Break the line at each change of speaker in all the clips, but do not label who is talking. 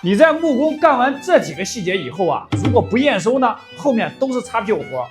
你在木工干完这几个细节以后啊，如果不验收呢，后面都是擦屁股活，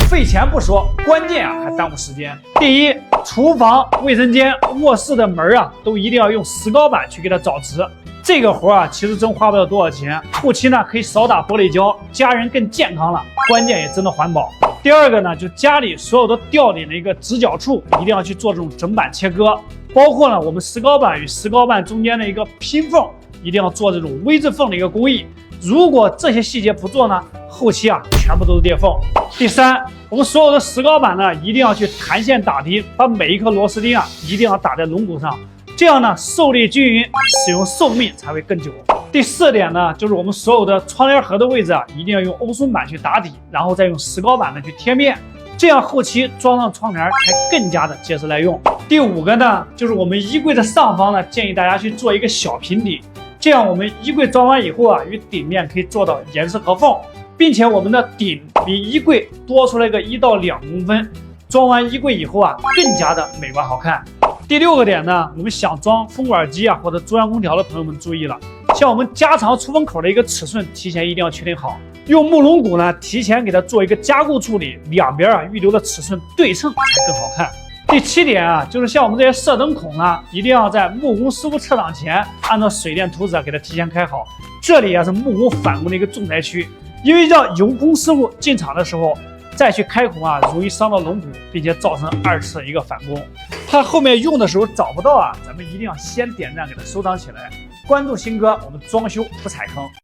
费钱不说，关键啊还耽误时间。第一，厨房、卫生间、卧室的门啊，都一定要用石膏板去给它找直。这个活啊，其实真花不了多少钱，后期呢可以少打玻璃胶，家人更健康了，关键也真的环保。第二个呢，就家里所有的吊顶的一个直角处，一定要去做这种整板切割，包括呢我们石膏板与石膏板中间的一个拼缝。一定要做这种微字缝的一个工艺，如果这些细节不做呢，后期啊全部都是裂缝。第三，我们所有的石膏板呢，一定要去弹线打钉，把每一颗螺丝钉啊一定要打在龙骨上，这样呢受力均匀，使用寿命才会更久。第四点呢，就是我们所有的窗帘盒的位置啊，一定要用欧松板去打底，然后再用石膏板呢去贴面，这样后期装上窗帘才更加的结实耐用。第五个呢，就是我们衣柜的上方呢，建议大家去做一个小平底。这样我们衣柜装完以后啊，与顶面可以做到严丝合缝，并且我们的顶比衣柜多出来个1到2公分，装完衣柜以后啊，更加的美观好看。第六个点呢，我们想装风管机啊或者中央空调的朋友们注意了，像我们加长出风口的一个尺寸，提前一定要确定好，用木龙骨呢提前给它做一个加固处理，两边啊预留的尺寸对称才更好看。第7点啊，就是像我们这些射灯孔呢，一定要在木工师傅撤档前，按照水电图纸给它提前开好。这里啊是木工返工的一个重灾区，因为让油工师傅进场的时候再去开孔啊，容易伤到龙骨，并且造成2次一个返工。他后面用的时候找不到啊，咱们一定要先点赞给它收藏起来。关注鑫哥，我们装修不踩坑。